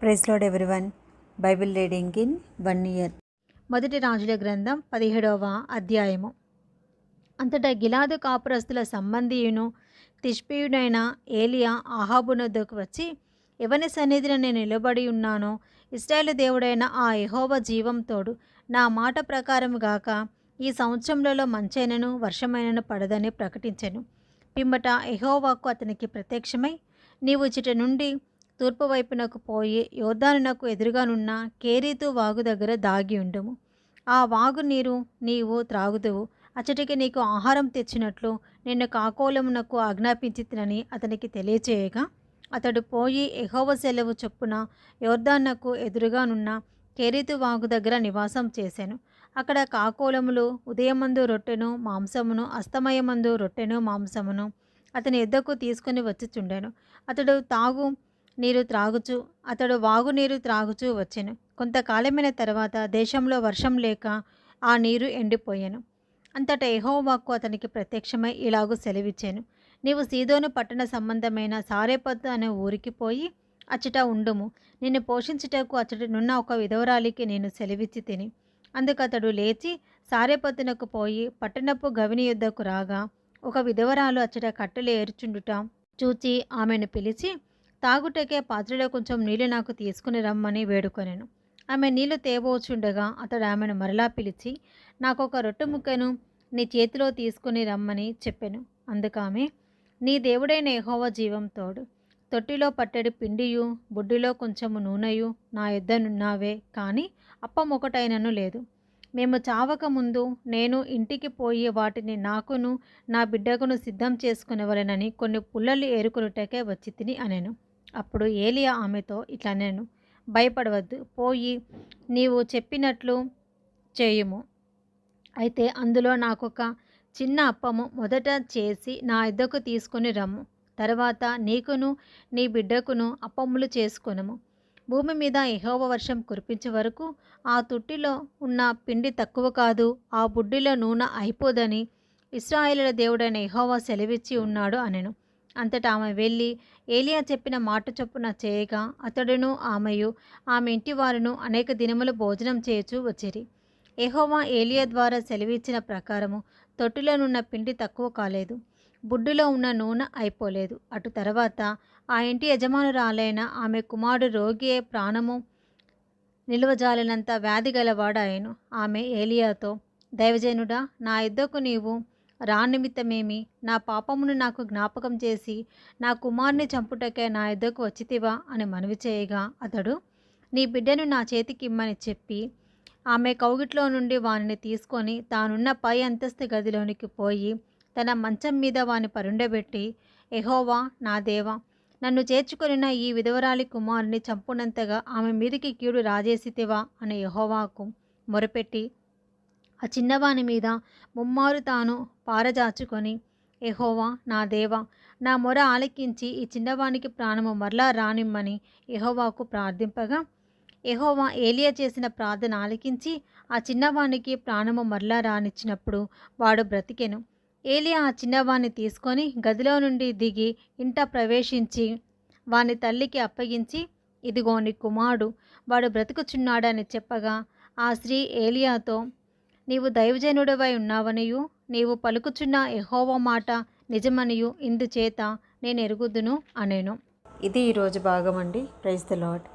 Praise Lord everyone. Bible reading in 1 year. మొదటి రాజుల గ్రంథం 17వ అధ్యాయము. అంతటా గిలాదు కాపురస్తుల సంబంధియును తిష్బీయుడైన ఏలియా ఆహాబునొద్దకు వచ్చి, ఎవని సన్నిధిని నేను నిలబడి ఉన్నానో ఇశ్రాయేలు దేవుడైన ఆ యెహోవా జీవం తోడు, నా మాట ప్రకారం గాక ఈ సంవత్సరములలో మంచైనను వర్షమైనను పడదని ప్రకటించెను. పిమ్మట యెహోవాకు అతనికి ప్రత్యక్షమై, నీవు ఇచ్చట నుండి తూర్పు వైపునకు పోయి యోర్దానునకు ఎదురుగానున్న కేరీతు వాగు దగ్గర దాగి ఉండుము. ఆ వాగు నీరు నీవు త్రాగుదువు. అచ్చటికి నీకు ఆహారం తెచ్చినట్లు నిన్ను కాకోలమునకు ఆజ్ఞాపించితినని అతనికి తెలియచేయగా, అతడు పోయి యెహోవా సెలవు చొప్పున యోర్దానునకు ఎదురుగానున్న కేరీతు వాగు దగ్గర నివాసం చేశాను. అక్కడ కాకోలములు ఉదయమందు రొట్టెను మాంసమును, అస్తమయమందు రొట్టెను మాంసమును అతని యొద్దకు తీసుకొని వచ్చిచుండెను. అతడు వాగు నీరు త్రాగుచూ వచ్చెను. కొంతకాలమైన తర్వాత దేశంలో వర్షం లేక ఆ నీరు ఎండిపోయాను. అంతటా యెహోవాకు అతనికి ప్రత్యక్షమై ఇలాగూ సెలవిచ్చాను, నీవు సీదోను పట్టణ సంబంధమైన సారెపతు అనే ఊరికి పోయి అచ్చట ఉండుము. నిన్ను పోషించుటకు అచ్చటనున్న ఒక విధవరాలికి నేను సెలవిచ్చి తిని. అందుకతడు లేచి సారెపతునకు పోయి పట్టణపు గవిని యొద్దకు రాగా, ఒక విధవరాలు అచ్చట కట్టెలు ఏరుచుండుట చూచి ఆమెను పిలిచి, తాగుటకే పాత్రలో కొంచెం నీళ్లు నాకు తీసుకుని రమ్మని వేడుకొనెను. ఆమె నీళ్లు తేబోచుండగా అతడు ఆమెను మరలా పిలిచి, నాకొక రొట్టె ముక్కను నీ చేతిలో తీసుకుని రమ్మని చెప్పెను. అందుకామె, నీ దేవుడైన యెహోవా జీవం తోడు, తొట్టిలో పట్టెడు పిండియు బుడ్డిలో కొంచెము నూనెయు నా యొద్దనున్నావే, కానీ అప్పం ఒకటైనను లేదు. మేము చావక ముందు నేను ఇంటికి పోయి వాటిని నాకును నా బిడ్డకును సిద్ధం చేసుకునేవలెనని కొన్ని పుల్లలు ఏరుకొనుటకే వచ్చి తిని అనెను. అప్పుడు ఏలియా ఆమెతో ఇట్లనెను, భయపడవద్దు, పోయి నీవు చెప్పినట్లు చేయుము. అయితే అందులో నాకొక చిన్న అప్పము మొదట చేసి నా యొద్దకు తీసుకొని రమ్ము. తర్వాత నీకును నీ బిడ్డకును అప్పములు చేసుకొనుము. భూమి మీద యెహోవా వర్షం కురిపించే వరకు ఆ తొట్టిలో ఉన్న పిండి తక్కువ కాదు, ఆ బుడ్డిలో నూనె అయిపోదని ఇశ్రాయేలుల దేవుడైన యెహోవా సెలవిచ్చి ఉన్నాడు అనెను. అంతటా ఆమె వెళ్ళి ఏలియా చెప్పిన మాట చొప్పున చేయగా, అతడును ఆమెయు ఆమె ఇంటి వారును అనేక దినములు భోజనం చేయుచూ వచ్చిరి. యెహోవా ఏలియా ద్వారా సెలవిచ్చిన ప్రకారము తొట్టిలోనున్న పిండి తక్కువ కాలేదు, బుడ్డిలో ఉన్న నూనె అయిపోలేదు. అటు తర్వాత ఆ ఇంటి యజమానురాలైన ఆమె కుమారుడు రోగి అయి ప్రాణము నిలువజాలినంత వ్యాధి గలవాడాయను. ఆమె ఏలియాతో, దైవజనుడా, నా యొద్దకు నీవు రానిమిత్తమేమి? నా పాపమును నాకు జ్ఞాపకం చేసి నా కుమారుని చంపుటకే నా యొద్దకు వచ్చితివా అని మనవి చేయగా, అతడు, నీ బిడ్డను నా చేతికి ఇమ్మని చెప్పి ఆమె కౌగిట్లో నుండి వానిని తీసుకొని తానున్న పై అంతస్తు గదిలోనికి పోయి తన మంచం మీద వాని పరుండబెట్టి, యెహోవా నా దేవా, నన్ను చేర్చుకొనిన ఈ విధవరాలి కుమారుని చంపునంతగా ఆమె మీదికి కీడు రాజేసితివా అని యెహోవాకు మొరపెట్టి ఆ చిన్నవాని మీద ముమ్మారు తాను పారజాచుకొని, యెహోవా నా దేవా, నా మొర ఆలకించి ఈ చిన్నవానికి ప్రాణము మరలా రానిమ్మని యెహోవాకు ప్రార్థింపగా, యెహోవా ఏలియా చేసిన ప్రార్థన ఆలకించి ఆ చిన్నవానికి ప్రాణము మరలా రానిచ్చినప్పుడు వాడు బ్రతికెను. ఏలియా ఆ చిన్నవాణ్ణి తీసుకొని గదిలో నుండి దిగి ఇంట ప్రవేశించి వాని తల్లికి అప్పగించి, ఇదిగో నీ కుమారుడు, వాడు బ్రతుకుచున్నాడని చెప్పగా, ఆ స్త్రీ ఏలియాతో, నీవు దైవజనుడవై ఉన్నావనియు నీవు పలుకుచున్న యెహోవా మాట నిజమనియు ఇందుచేత నేను ఎరుగుదును అనెను. ఇది ఈరోజు భాగం అండి. Praise the lord.